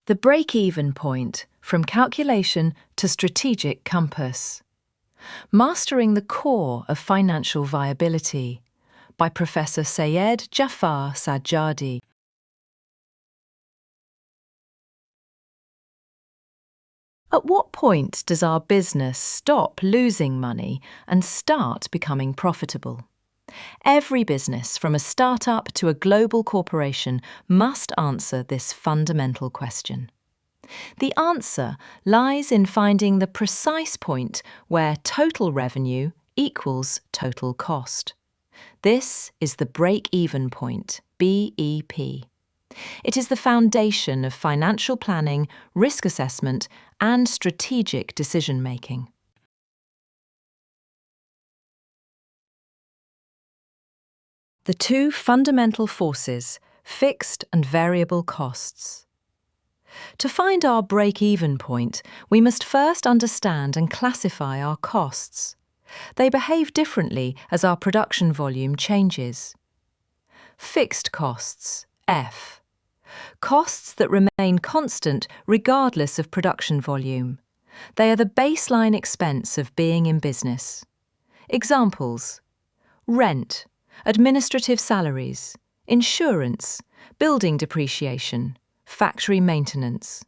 The break-even point, from calculation to strategic compass. Mastering the core of financial viability, by Professor Sayed Jafar Sajjadi. At what point does our business stop losing money and start becoming profitable? Every business, from a startup to a global corporation, must answer this fundamental question. The answer lies in finding the precise point where total revenue equals total cost. This is the break-even point, BEP. It is the foundation of financial planning, risk assessment, and strategic decision-making. The two fundamental forces, fixed and variable costs. To find our break-even point, we must first understand and classify our costs. They behave differently as our production volume changes. Fixed costs, F. Costs that remain constant regardless of production volume. They are the baseline expense of being in business. Examples: rent, administrative salaries, insurance, building depreciation, factory maintenance.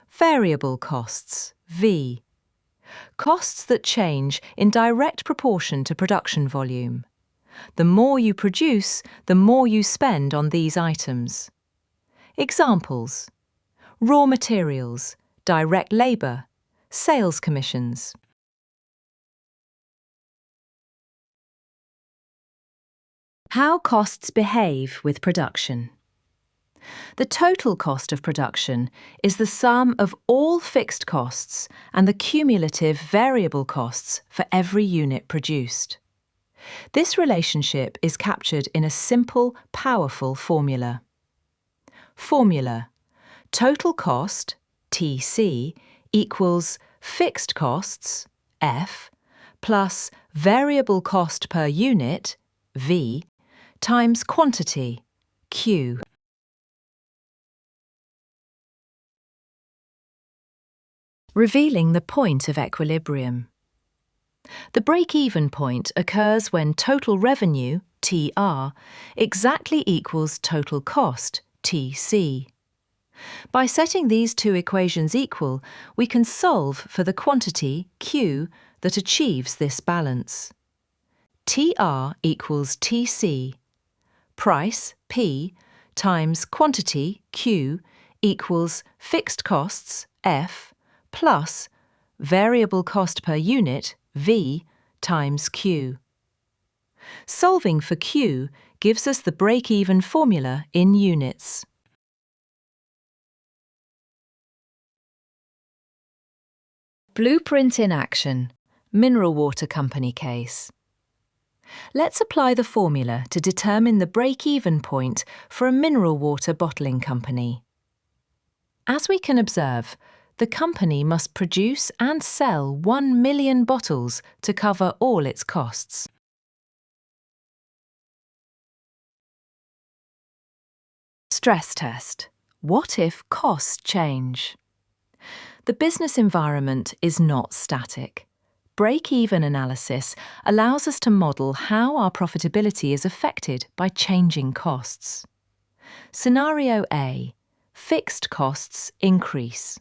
Variable costs, V. Costs that change in direct proportion to production volume. The more you produce, the more you spend on these items. Examples: raw materials, direct labour, sales commissions. How costs behave with production. The total cost of production is the sum of all fixed costs and the cumulative variable costs for every unit produced. This relationship is captured in a simple, powerful formula. Formula: total cost, TC, equals fixed costs, F, plus variable cost per unit, V, times quantity, Q. Revealing the point of equilibrium. The break-even point occurs when total revenue, TR, exactly equals total cost, TC. By setting these two equations equal, we can solve for the quantity, Q, that achieves this balance. TR equals TC. Price, P, times quantity, Q, equals fixed costs, F, plus variable cost per unit, V, times Q. Solving for Q gives us the break-even formula in units. Blueprint in action, mineral water company case. Let's apply the formula to determine the break-even point for a mineral water bottling company. As we can observe, the company must produce and sell 1 million bottles to cover all its costs. Stress test. What if costs change? The business environment is not static. Break-even analysis allows us to model how our profitability is affected by changing costs. Scenario A. Fixed costs increase.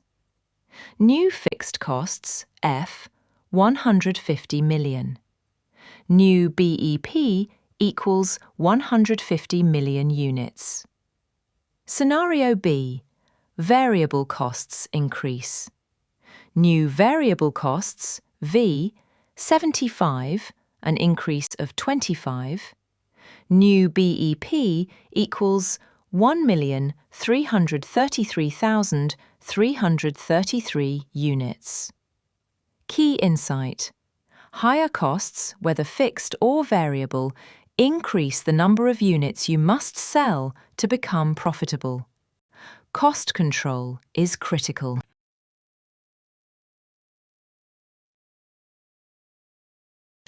New fixed costs, F, 150 million. New BEP equals 150 million units. Scenario B. Variable costs increase. New variable costs, V, 75, an increase of 25. New BEP equals 1,333,333 units. Key insight: higher costs, whether fixed or variable, increase the number of units you must sell to become profitable. Cost control is critical.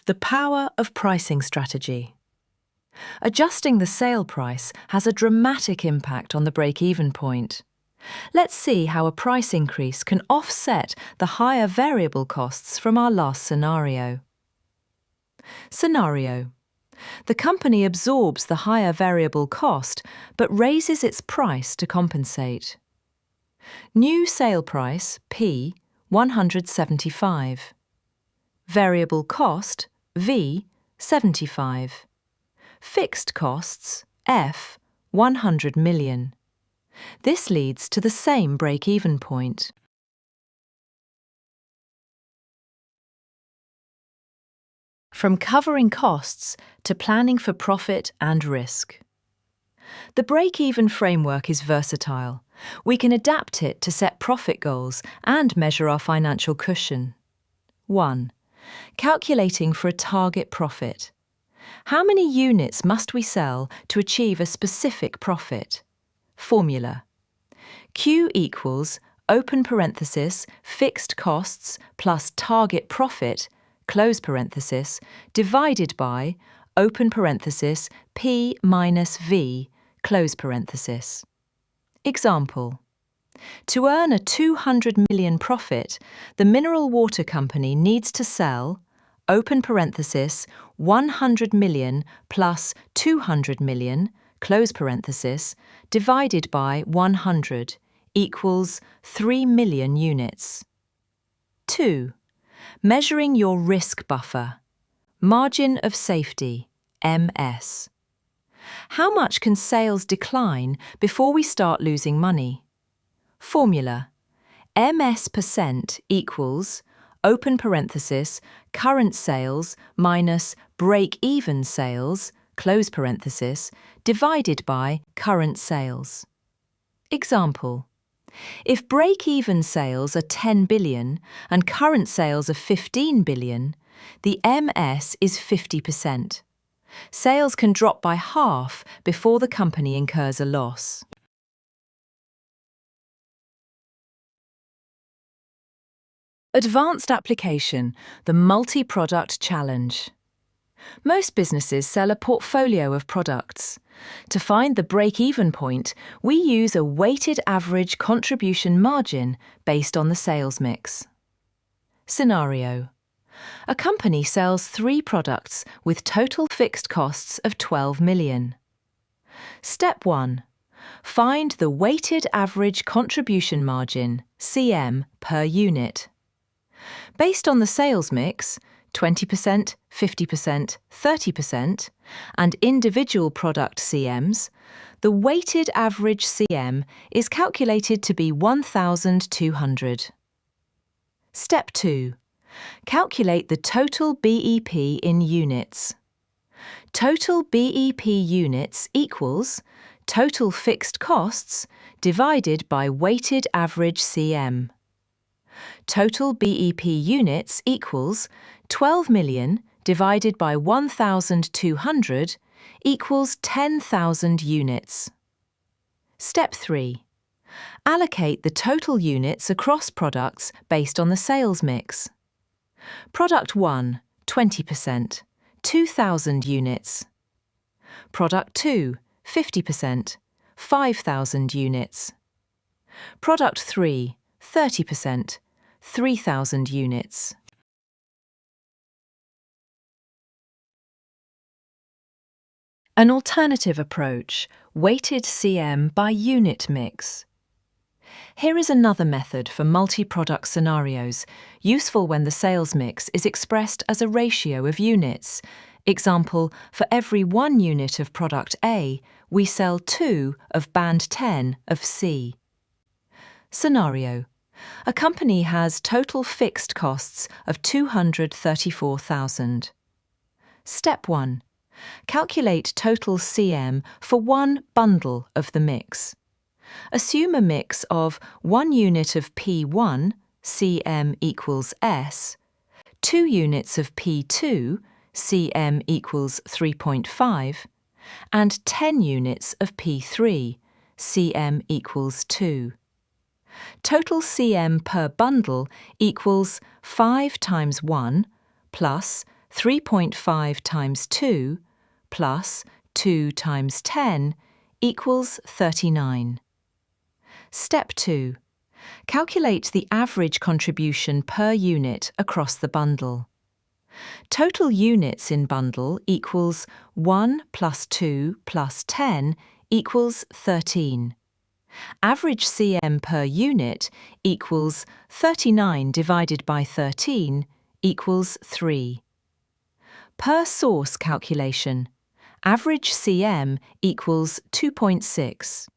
The power of pricing strategy. Adjusting the sale price has a dramatic impact on the break-even point. Let's see how a price increase can offset the higher variable costs from our last scenario. Scenario: the company absorbs the higher variable cost but raises its price to compensate. New sale price, P, 175. Variable cost, V, 75. Fixed costs, F, 100 million. This leads to the same break-even point. From covering costs to planning for profit and risk. The break-even framework is versatile. We can adapt it to set profit goals and measure our financial cushion. 1. Calculating for a target profit. How many units must we sell to achieve a specific profit? Formula: Q equals open parenthesis fixed costs plus target profit close parenthesis divided by open parenthesis P minus V close parenthesis. Example: to earn a 200 million profit, the mineral water company needs to sell open parenthesis 100 million plus 200 million close parenthesis divided by 100 equals 3 million units. 2. Measuring your risk buffer. Margin of safety, MS. How much can sales decline before we start losing money? Formula: MS% equals open parenthesis current sales minus break-even sales close parenthesis divided by current sales. Example: if break-even sales are 10 billion and current sales are 15 billion, the MS is 50%. Sales can drop by half before the company incurs a loss. Advanced application, the multi-product challenge. Most businesses sell a portfolio of products. To find the break-even point, we use a weighted average contribution margin based on the sales mix. Scenario: a company sells 3 products with total fixed costs of 12 million. Step 1. Find the weighted average contribution margin, CM, per unit. Based on the sales mix, 20%, 50%, 30%, and individual product CMs, the weighted average CM is calculated to be 1,200. Step 2. Calculate the total BEP in units. Total BEP units equals total fixed costs divided by weighted average CM. Total BEP units equals 12 million divided by 1,200 equals 10,000 units. Step 3. Allocate the total units across products based on the sales mix. Product 1, 20%, 2,000 units. Product 2, 50%, 5,000 units. Product 3, 30%, 3,000 units. An alternative approach, weighted CM by unit mix. Here is another method for multi-product scenarios, useful when the sales mix is expressed as a ratio of units. Example, for every 1 unit of product A, we sell 2 of band 10 of C. Scenario: a company has total fixed costs of 234,000. Step 1. Calculate total CM for 1 bundle of the mix. Assume a mix of 1 unit of P1, CM equals S, 2 units of P2, CM equals 3.5, and 10 units of P3, CM equals 2. Total CM per bundle equals 5 times 1 plus 3.5 times 2 plus 2 times 10 equals 39. Step 2. Calculate the average contribution per unit across the bundle. Total units in bundle equals 1 plus 2 plus 10 equals 13. Average CM per unit equals 39 divided by 13 equals 3. Per source calculation, average CM equals 2.6.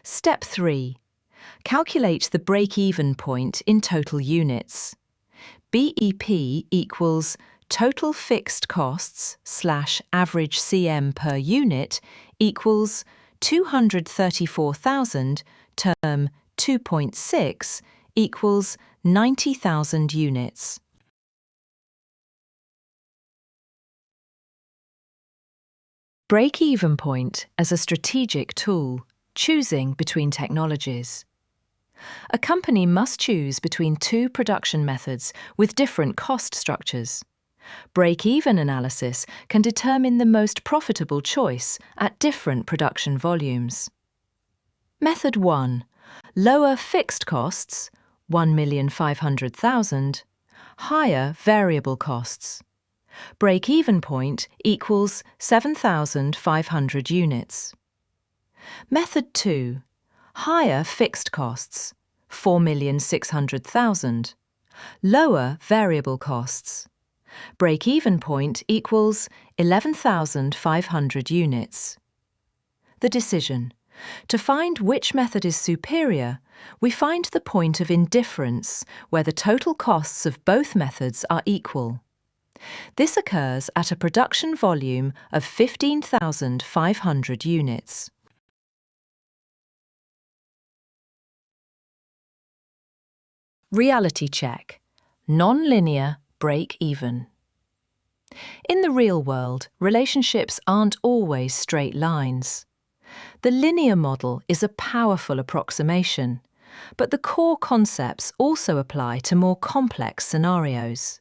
Step 3. Calculate the break-even point in total units. BEP equals total fixed costs / average CM per unit equals 234,000 term 2.6 equals 90,000 units. Break-even point as a strategic tool, choosing between technologies. A company must choose between two production methods with different cost structures. Break-even analysis can determine the most profitable choice at different production volumes. Method 1. Lower fixed costs, 1,500,000. Higher variable costs. Break-even point equals 7,500 units. Method 2. Higher fixed costs, 4,600,000. Lower variable costs. Break-even point equals 11,500 units. The decision. To find which method is superior, we find the point of indifference where the total costs of both methods are equal. This occurs at a production volume of 15,500 units. Reality check. Nonlinear break-even. In the real world, relationships aren't always straight lines. The linear model is a powerful approximation, but the core concepts also apply to more complex scenarios.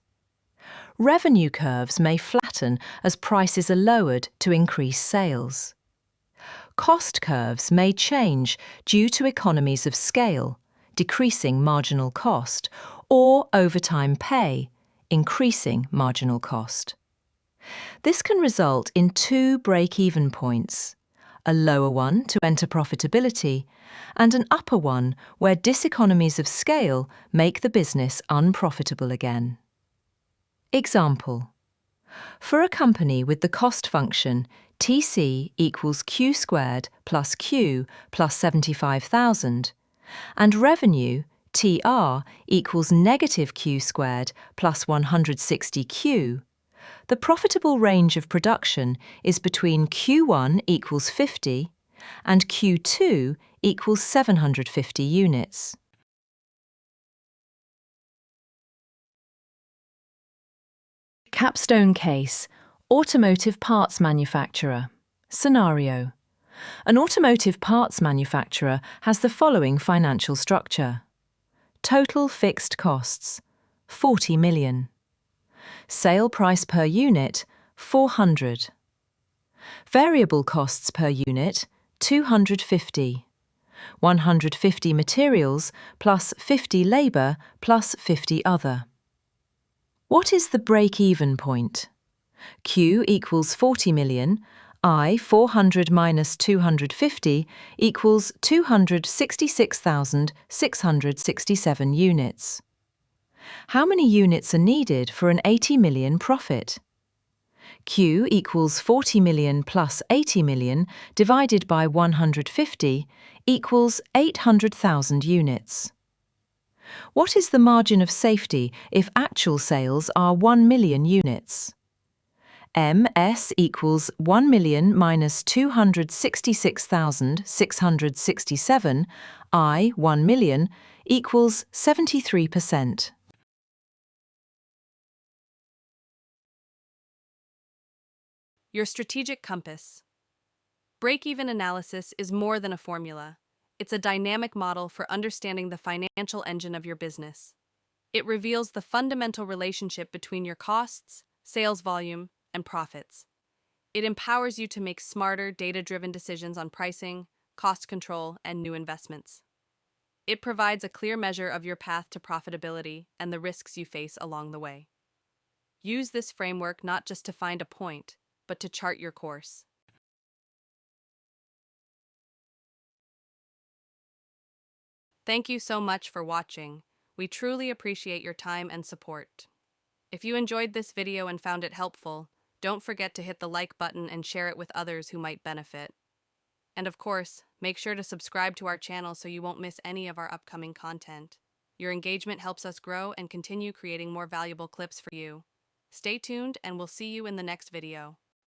Revenue curves may flatten as prices are lowered to increase sales. Cost curves may change due to economies of scale, decreasing marginal cost, or overtime pay, increasing marginal cost. This can result in two break-even points, a lower one to enter profitability, and an upper one where diseconomies of scale make the business unprofitable again. Example. For a company with the cost function TC equals Q squared plus Q plus 75,000, and revenue TR equals negative Q squared plus 160Q, the profitable range of production is between Q1 equals 50 and Q2 equals 750 units. Capstone case, automotive parts manufacturer. Scenario. An automotive parts manufacturer has the following financial structure. Total fixed costs, 40 million. Sale price per unit, 400. Variable costs per unit, 250. 150 materials plus 50 labour plus 50 other. What is the break-even point? Q equals 40 million, I 400 minus 250 equals 266,667 units. How many units are needed for an 80 million profit? Q equals 40 million plus 80 million divided by 150 equals 800,000 units. What is the margin of safety if actual sales are 1 million units? MS equals 1 million minus 266,667, I 1 million, equals 73%. Your strategic compass. Break-even analysis is more than a formula. It's a dynamic model for understanding the financial engine of your business. It reveals the fundamental relationship between your costs, sales volume, and profits. It empowers you to make smarter, data-driven decisions on pricing, cost control, and new investments. It provides a clear measure of your path to profitability and the risks you face along the way. Use this framework not just to find a point, but to chart your course. Thank you so much for watching. We truly appreciate your time and support. If you enjoyed this video and found it helpful, don't forget to hit the like button and share it with others who might benefit. And of course, make sure to subscribe to our channel so you won't miss any of our upcoming content. Your engagement helps us grow and continue creating more valuable clips for you. Stay tuned and we'll see you in the next video.